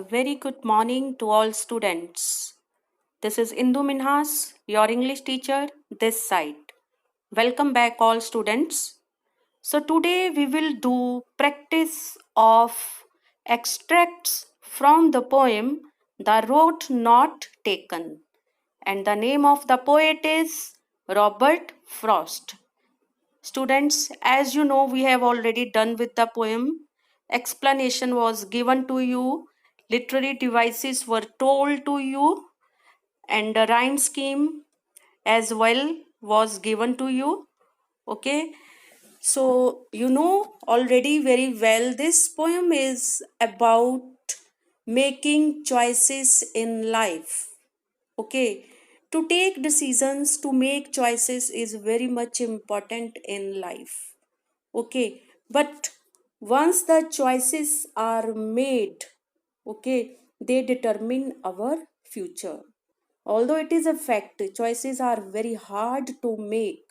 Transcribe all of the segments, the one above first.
A very good morning to all students. This is Indu Minhas, your English teacher, this side. Welcome back, all students. So, today we will do practice of extracts from the poem The Road Not Taken. And the name of the poet is Robert Frost. Students, as you know, we have already done with the poem. Explanation was given to you, literary devices were told to you, and the rhyme scheme as well was given to you. Okay, so you know already very well this poem is about making choices in life. Okay, to take decisions, to make choices is very much important in life. Okay, but once the choices are made, okay, they determine our future. Although it is a fact, choices are very hard to make,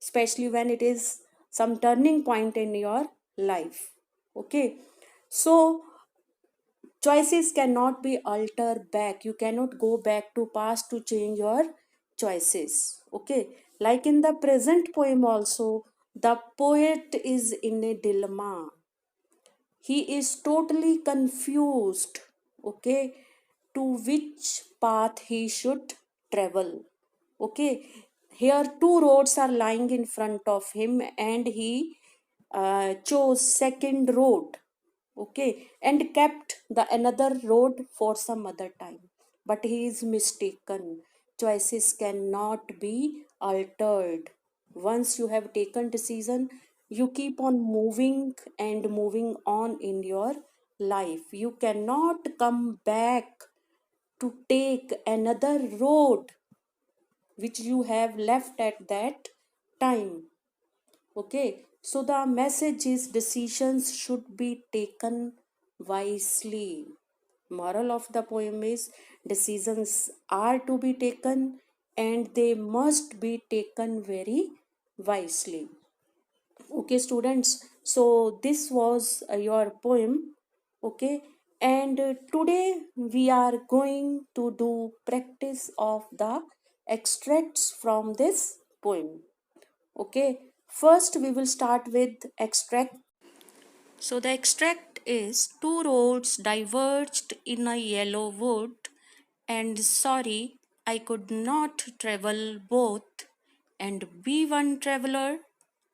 especially when it is some turning point in your life. Okay, so choices cannot be altered back. You cannot go back to past to change your choices. Okay, like in the present poem also, the poet is in a dilemma. He is totally confused, okay, to which path he should travel. Okay, here two roads are lying in front of him and he chose second road. Okay, and kept the another road for some other time, but he is mistaken. Choices cannot be altered. Once you have taken decision, you keep on moving and moving on in your life. You cannot come back to take another road which you have left at that time. Okay, so the message is decisions should be taken wisely. Moral of the poem is decisions are to be taken and they must be taken very wisely. Okay, students, so this was your poem. Okay, and today we are going to do practice of the extracts from this poem. Okay, first we will start with extract. So the extract is two roads diverged in a yellow wood, and sorry, I could not travel both. And be one traveler,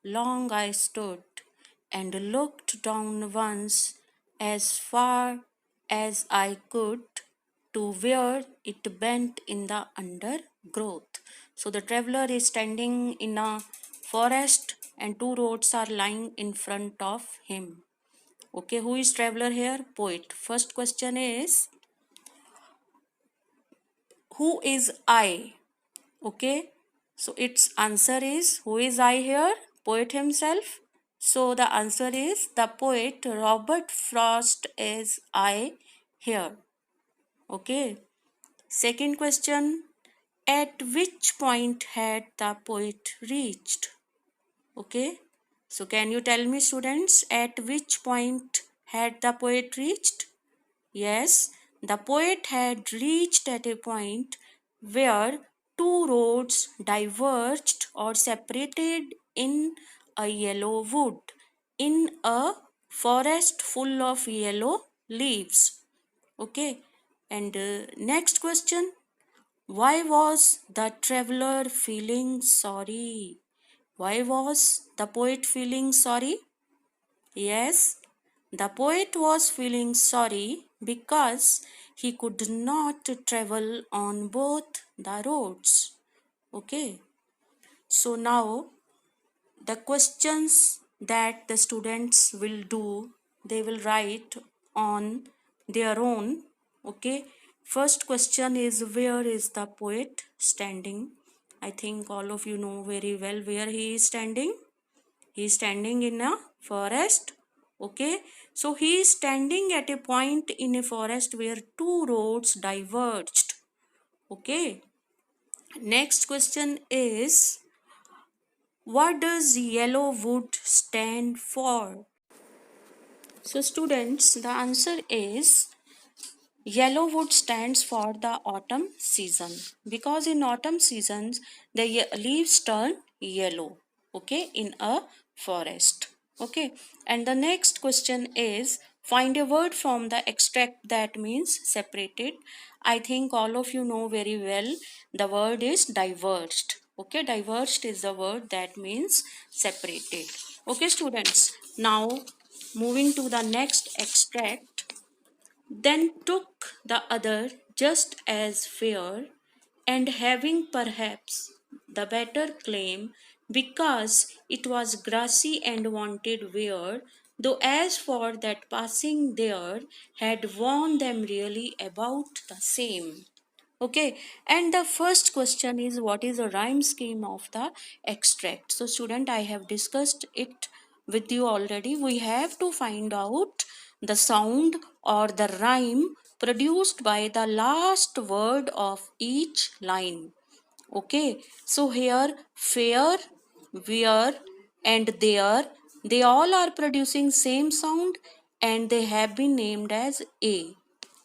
long I stood, and looked down once as far as I could to where it bent in the undergrowth. So the traveler is standing in a forest and two roads are lying in front of him. Okay, who is traveler here? Poet. First question is, who is I? Okay, so its answer is, who is I here? Poet himself. So the answer is, the poet Robert Frost is I here. Okay. Second question, at which point had the poet reached? Okay. So can you tell me, students, at which point had the poet reached? Yes, the poet had reached at a point where two roads diverged or separated in a yellow wood, in a forest full of yellow leaves. Okay, and next question, why was the traveler feeling sorry? Why was the poet feeling sorry? Yes, the poet was feeling sorry because he could not travel on both the roads. Okay, so now the questions that the students will do, they will write on their own. Okay, first question is, where is the poet standing? I think all of you know very well where he is standing. He is standing in a forest. Okay, so he is standing at a point in a forest where two roads diverged. Okay, next question is, what does yellow wood stand for? So students, the answer is, Yellowwood stands for the autumn season because in autumn seasons the leaves turn yellow, okay, in a forest. Okay, and the next question is find a word from the extract that means separated. I think all of you know very well the word is diverged. Okay, diverged is the word that means separated. Okay, students, now moving to the next extract. Then took the other just as fair, and having perhaps the better claim, because it was grassy and wanted wear, though as for that passing there, had worn them really about the same. Okay, and the first question is what is the rhyme scheme of the extract? So, student, I have discussed it with you already. We have to find out the sound or the rhyme produced by the last word of each line. Okay, so here fair, where, and there, they all are producing same sound and they have been named as A.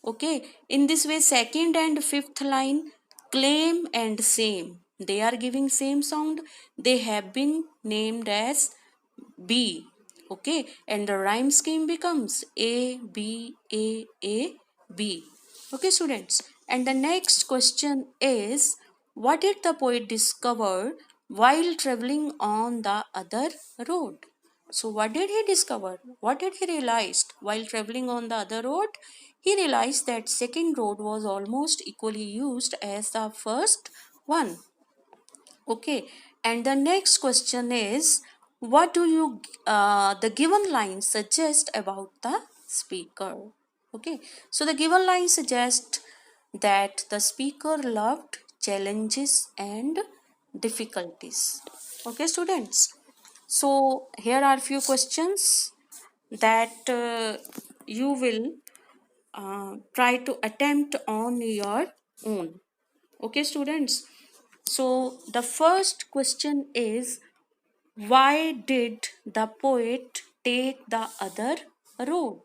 Okay, in this way, second and fifth line, claim and same, they are giving same sound, they have been named as B. Okay, and the rhyme scheme becomes A, B, A, B. Okay, students. And the next question is what did the poet discover while traveling on the other road? So, what did he discover? What did he realize while traveling on the other road? He realized that second road was almost equally used as the first one. Okay, and the next question is what do you the given line suggest about the speaker? Okay, so the given line suggests that the speaker loved challenges and difficulties. Okay, students. So here are few questions that you will try to attempt on your own. Okay, students. So the first question is why did the poet take the other road?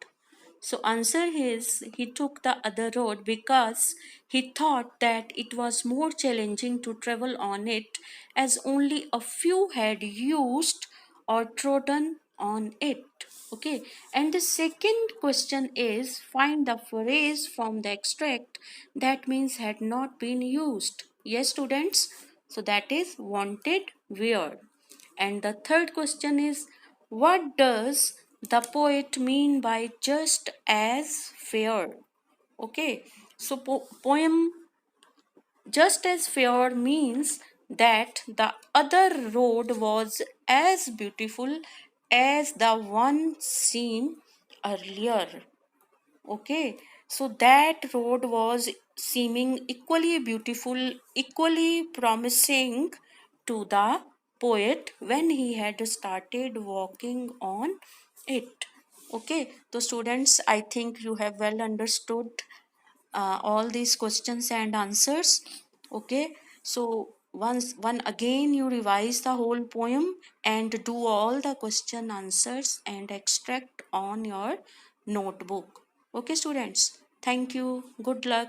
So answer is he took the other road because he thought that it was more challenging to travel on it as only a few had used or trodden on it. Okay, and the second question is find the phrase from the extract that means had not been used. Yes, students, so that is wanted where. And the third question is what does the poet mean by just as fair? Okay, so poem just as fair means that the other road was as beautiful as the one seen earlier. Okay, so that road was seeming equally beautiful, equally promising to the poet when he had started walking on it. Okay, so students, I think you have well understood all these questions and answers. Okay, so once one again you revise the whole poem and do all the question answers and extract on your notebook. Okay, students, thank you, good luck.